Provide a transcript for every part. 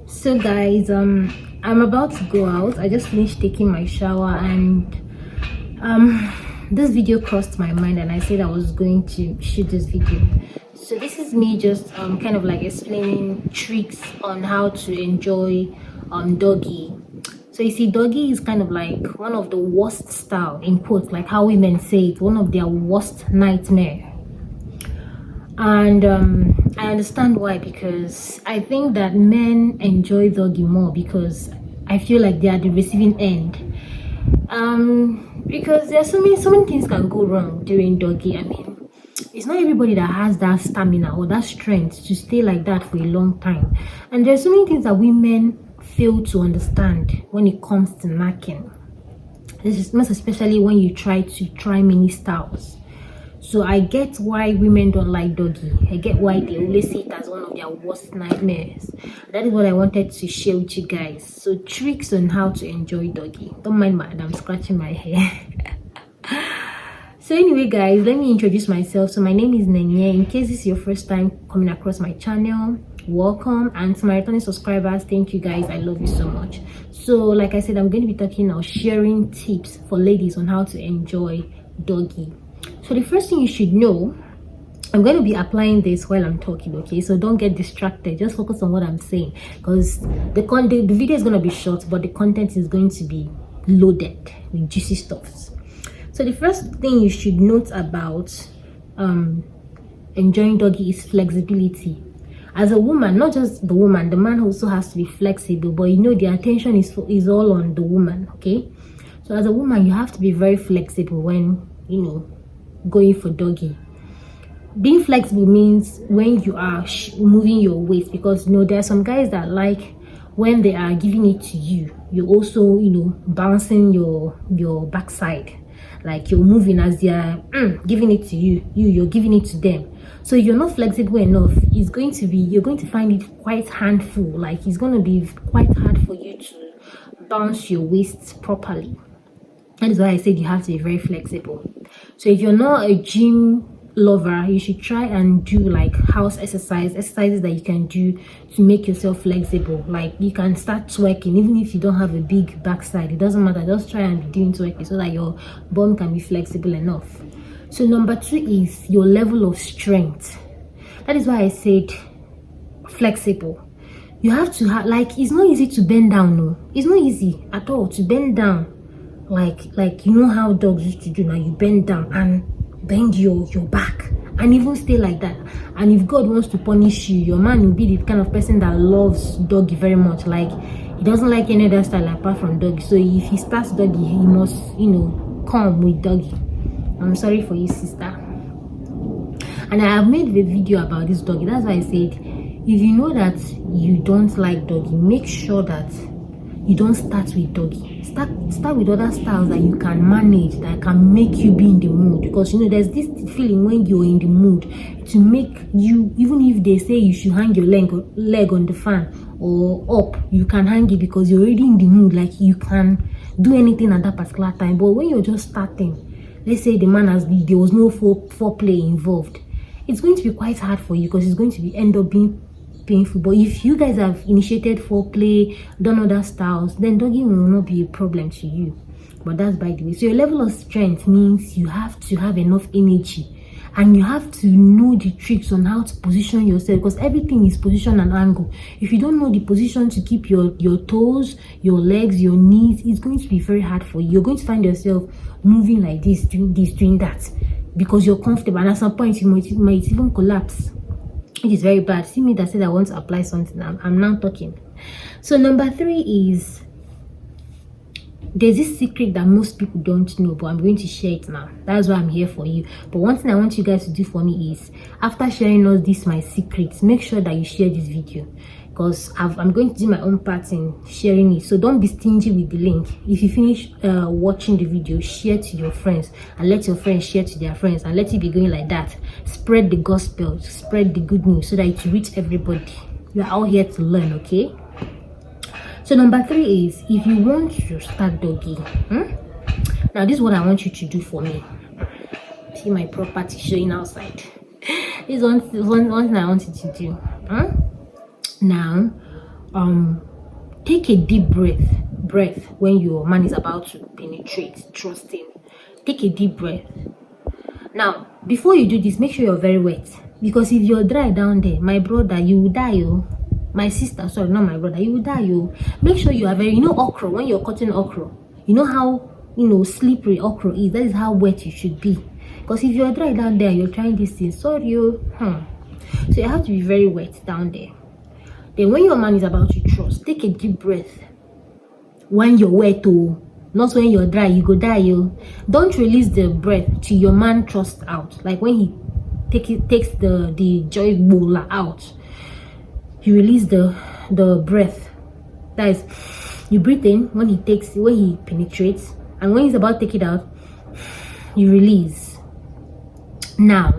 So guys, I'm about to go out. I just finished taking my shower, and this video crossed my mind, and I said I was going to shoot this video. So this is me just kind of like explaining tricks on how to enjoy doggy. So you see, doggy is kind of like one of the worst style, in quotes, like how women say it, one of their worst nightmare. And I understand why, because I think that men enjoy doggy more because I feel like they are the receiving end. Because there's so many things can go wrong during doggy. I mean, it's not everybody that has that stamina or that strength to stay like that for a long time, and there's so many things that women fail to understand when it comes to knacking. This is most especially when you try many styles. So I get why women don't like doggy. I get why they always see it as one of their worst nightmares. That is what I wanted to share with you guys. So tricks on how to enjoy doggy. Don't mind I'm scratching my hair. So anyway guys, let me introduce myself. So my name is Nenye. In case this is your first time coming across my channel, welcome. And to my returning subscribers, thank you guys. I love you so much. So like I said, I'm going to be talking now, sharing tips for ladies on how to enjoy doggy. So the first thing you should know, I'm going to be applying this while I'm talking, okay? So don't get distracted, just focus on what I'm saying, because the video is going to be short, but the content is going to be loaded with juicy stuffs. So the first thing you should note about enjoying doggy is flexibility. As a woman, not just the woman, the man also has to be flexible, but you know the attention is all on the woman, okay? So as a woman, you have to be very flexible when, you know, going for doggy. Being flexible means when you are moving your waist, because you know there are some guys that like when they are giving it to you, you also, you know, bouncing your backside, like you're moving as they are giving it to you're giving it to them. So you're not flexible enough, you're going to find it quite handful, like it's going to be quite hard for you to bounce your waist properly. That is why I said you have to be very flexible. So if you're not a gym lover, you should try and do like house exercises that you can do to make yourself flexible. Like you can start twerking even if you don't have a big backside. It doesn't matter, just try and be doing twerking so that your bum can be flexible enough. So number 2 is your level of strength. That is why I said flexible. You have to have, like, it's not easy to bend down. No, it's not easy at all to bend down. Like you know how dogs used to do. Now you bend down and bend your back and even stay like that. And if God wants to punish you, your man will be the kind of person that loves doggy very much. Like he doesn't like any other style apart from doggy. So if he starts doggy, he must, you know, come with doggy. I'm sorry for you, sister. And I have made a video about this doggy. That's why I said, if you know that you don't like doggy, make sure that you don't start with doggy. Start with other styles that you can manage, that can make you be in the mood. Because you know there's this feeling when you're in the mood to make you, even if they say you should hang your leg on the fan or up, you can hang it because you're already in the mood, like you can do anything at that particular time. But when you're just starting, let's say there was no foreplay involved, it's going to be quite hard for you because it's going to end up being painful. But if you guys have initiated foreplay, done other styles, then doggy will not be a problem to you. But that's by the way. So your level of strength means you have to have enough energy, and you have to know the tricks on how to position yourself, because everything is position and angle. If you don't know the position to keep your toes, your legs, your knees, it's going to be very hard for you. You're going to find yourself moving like this, doing that, because you're comfortable, and at some point you might even collapse, which is very bad. See me that said I want to apply something. I'm now talking. So number 3 is, there's this secret that most people don't know, but I'm going to share it now. That's why I'm here for you. But one thing I want you guys to do for me is, after sharing all this my secrets, make sure that you share this video, because I'm going to do my own part in sharing it. So don't be stingy with the link. If you finish watching the video, share to your friends, and let your friends share to their friends, and let it be going like that. Spread the gospel, spread the good news, so that it will reach everybody. You're out here to learn, okay? So number 3 is, if you want to start doggy, now this is what I want you to do for me. See my property showing outside. This is one thing I want you to do. Now take a deep breath when your man is about to penetrate. Trust him. Take a deep breath. Now, before you do this, make sure you're very wet, because if you're dry down there, my brother, you will die. Oh, my sister, sorry, not my brother, you will die. Oh, make sure you are very, okra, when you're cutting okra, you know how slippery okra is. That is how wet you should be, because if you're dry down there, you're trying this thing, sorry. So you have to be very wet down there. Then when your man is about to thrust, take a deep breath when you're wet. Oh, not when you're dry, you go die. Oh, don't release the breath till your man thrusts out. Like when he takes the joy bowler out, you release the breath. That is, you breathe in when he penetrates, and when he's about to take it out, you release. Now,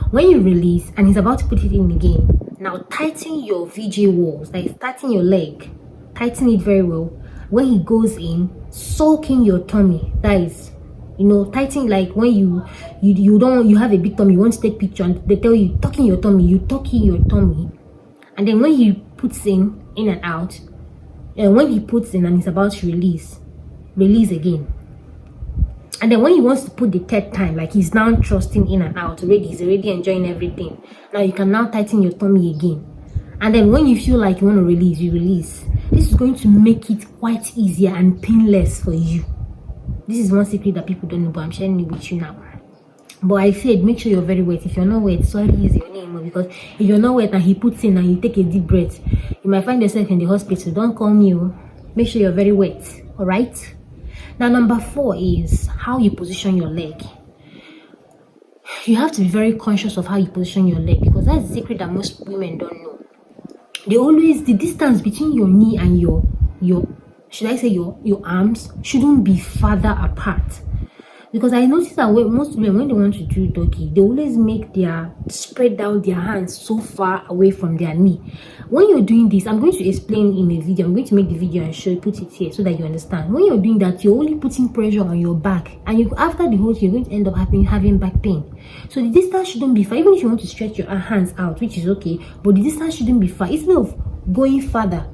when you release and he's about to put it in again, now tighten your VJ walls. Like, tighten your leg, tighten it very well. When he goes in, soak in your tummy. That is, tighten. Like when you have a big tummy, you want to take picture, and they tell you tuck in your tummy, you tuck in your tummy. And then when he puts in and out, and when he puts in and he's about to release again. And then when he wants to put the third time, like he's now thrusting in and out already, he's already enjoying everything. Now you can now tighten your tummy again. And then when you feel like you want to release, you release. This is going to make it quite easier and painless for you. This is one secret that people don't know, but I'm sharing it with you now. But I said, make sure you're very wet. If you're not wet, sorry is your name, because if you're not wet and he puts in and you take a deep breath, you might find yourself in the hospital. Don't call me. Make sure you're very wet. All right. Now, number 4 is how you position your leg. You have to be very conscious of how you position your leg, because that's the secret that most women don't know. The distance between your knee and your should I say your arms shouldn't be farther apart. Because I noticed that most women, when they want to do doggy, they always spread out their hands so far away from their knee. When you're doing this, I'm going to explain in a video. I'm going to make the video and put it here so that you understand. When you're doing that, you're only putting pressure on your back, and after the whole thing, you're going to end up having back pain. So the distance shouldn't be far. Even if you want to stretch your hands out, which is okay, but the distance shouldn't be far. Instead of going further,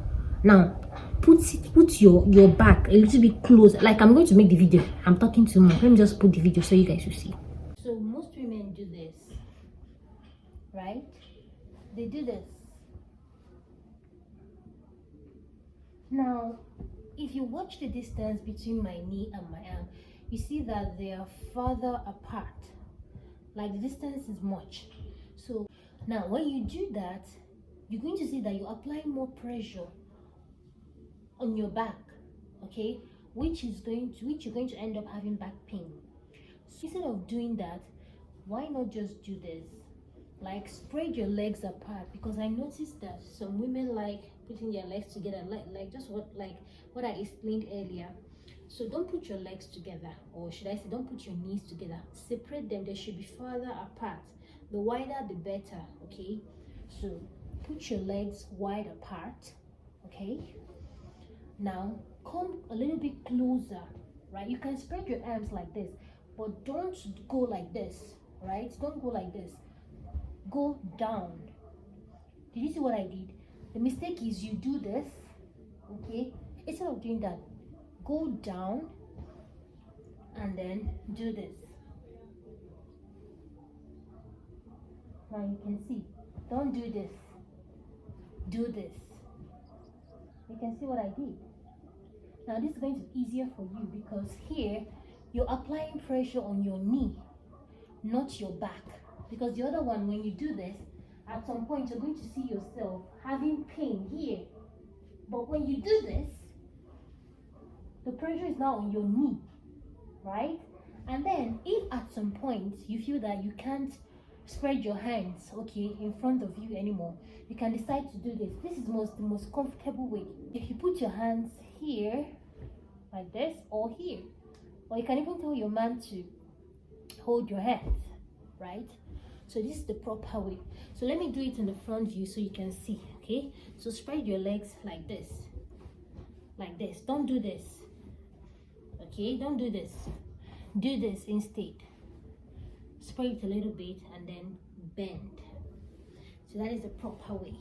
now put your back a little bit closer. Like, I'm going to make the video. I'm talking too much. Let me just put the video so you guys will see. So most women do this, right? They do this. Now, if you watch the distance between my knee and my arm, you see that they are farther apart. Like, the distance is much. So now when you do that, you're going to see that you apply more pressure on your back, okay, which you're going to end up having back pain. So instead of doing that, why not just do this? Like, spread your legs apart, because I noticed that some women like putting their legs together, like just what I explained earlier. So don't put your legs together, or should I say, don't put your knees together. Separate them. They should be farther apart. The wider the better, okay? So put your legs wide apart, okay? Now come a little bit closer, right? You can spread your arms like this, but don't go like this, right? Don't go like this. Go down. Did you see what I did? The mistake is you do this, okay? Instead of doing that, go down and then do this. Now you can see. Don't do this. Do this. You can see what I did. Now this is going to be easier for you, because here you're applying pressure on your knee, not your back. Because the other one, when you do this, at some point you're going to see yourself having pain here. But when you do this, the pressure is now on your knee, right? And then if at some point you feel that you can't spread your hands, okay, in front of you anymore, you can decide to do this. This is the most comfortable way. If you put your hands here like this, or here, or you can even tell your man to hold your hands, right? So this is the proper way. So let me do it in the front view so you can see, okay? So spread your legs like this, don't do this, okay? Don't do this. Do this instead. Spread it a little bit and then bend. So that is the proper way.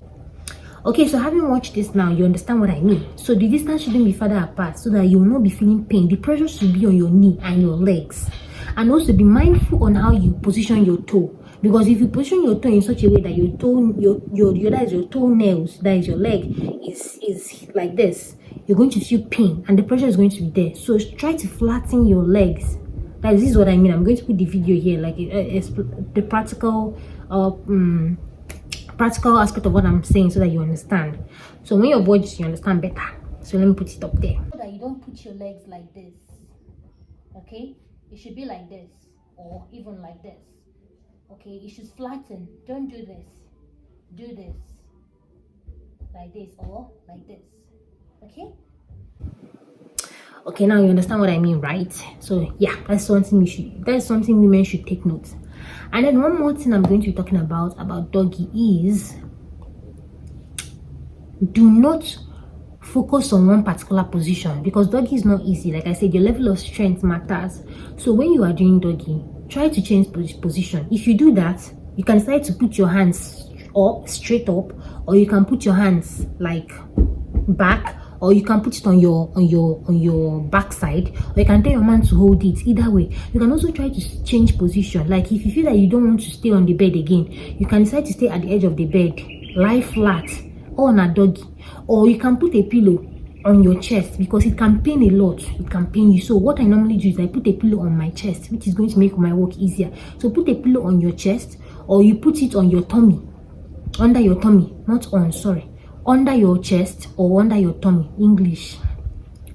Okay, so having watched this now, you understand what I mean. So the distance shouldn't be further apart so that you will not be feeling pain. The pressure should be on your knee and your legs. And also be mindful on how you position your toe. Because if you position your toe in such a way that your toe, that is your toenails, that is your leg, is like this, you're going to feel pain and the pressure is going to be there. So try to flatten your legs. This is what I mean. I'm going to put the video here, like it's the practical aspect of what I'm saying so that you understand. So when you're bored, you understand better. So let me put it up there. So that you don't put your legs like this. Okay? It should be like this or even like this. Okay? It should flatten. Don't do this. Do this. Like this or like this. Okay? Okay, now you understand what I mean, right? So yeah, that's something women should take note. And then one more thing I'm going to be talking about doggy is, do not focus on one particular position, because doggy is not easy. Like I said, your level of strength matters. So when you are doing doggy, try to change position. If you do that, you can decide to put your hands up, straight up, or you can put your hands like back, or you can put it on your backside, or you can tell your man to hold it. Either way, you can also try to change position. Like if you feel that you don't want to stay on the bed again, you can decide to stay at the edge of the bed, lie flat, or on a doggy, or you can put a pillow on your chest, because it can pain a lot. It can pain you. So what I normally do is I put a pillow on my chest, which is going to make my work easier. So put a pillow on your chest, or you put it on your tummy, under your tummy, not on, sorry, under your chest or under your tummy. English,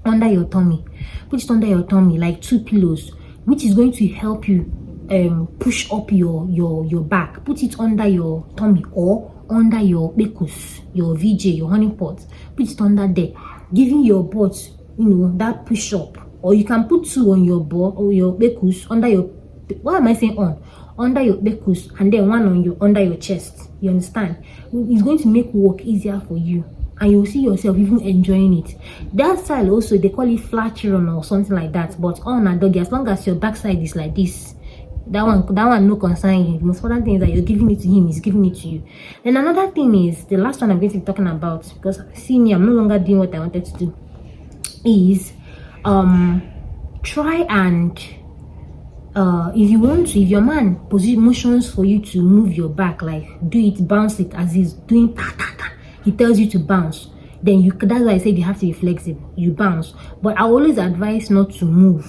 under your tummy. Put it under your tummy, like 2 pillows, which is going to help you push up your back. Put it under your tummy or under your becus, your VJ, your honey pot. Put it under there, giving your butt, that push up. Or you can put 2 on your butt or your becus, under your, what am I saying, under your becus, and then 1 on your under your chest. You understand? It's going to make work easier for you, and you'll see yourself even enjoying it. That style also, they call it flat run or something like that. But on a doggy, as long as your backside is like this, that one no concern you. The most important thing is that you're giving it to him, he's giving it to you. Then another thing is, the last one I'm going to be talking about, because see me, I'm no longer doing what I wanted to do, is try and if your man position motions for you to move your back, like do it, bounce it as he's doing ta ta ta, he tells you to bounce, then that's why I said you have to be flexible. You bounce, but I always advise not to move.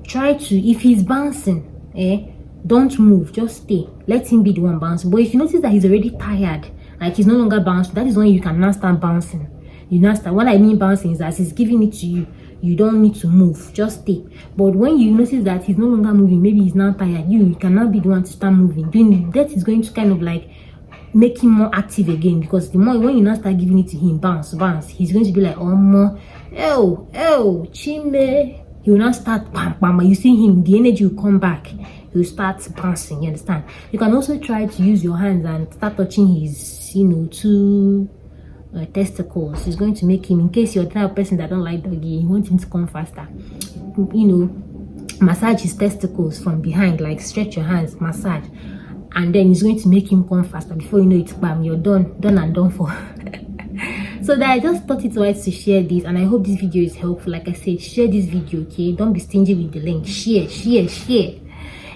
Try to, if he's bouncing, don't move, just stay, let him be the one bouncing. But if you notice that he's already tired, like he's no longer bouncing, that is when you can now start bouncing. You now start. What I mean bouncing is that he's giving it to you, you don't need to move, just stay. But when you notice that he's no longer moving, maybe he's now tired, you can now be the one to start moving. Doing that is going to kind of like make him more active again, because the more when you now start giving it to him, bounce, he's going to be like, oh more, chime. He will now start bam bam. You see him, the energy will come back. He'll start bouncing. You understand? You can also try to use your hands and start touching his, 2 testicles. It's going to make him, in case you're the type of person that don't like doggy, you want him to come faster, massage his testicles from behind, like stretch your hands, massage, and then it's going to make him come faster. Before you know it, bam, you're done and done for. So that I just thought it wise to share this, and I hope this video is helpful. Like I said, share this video, okay? Don't be stingy with the link. Share.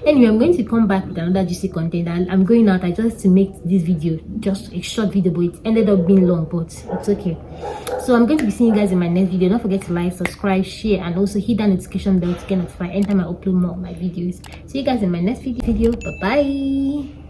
Anyway, I'm going to come back with another juicy content. I'm going out. I just to make this video just a short video, but it ended up being long, but it's okay. So I'm going to be seeing you guys in my next video. Don't forget to like, subscribe, share, and also hit that notification bell to get notified anytime I upload more of my videos. See you guys in my next video. Bye bye.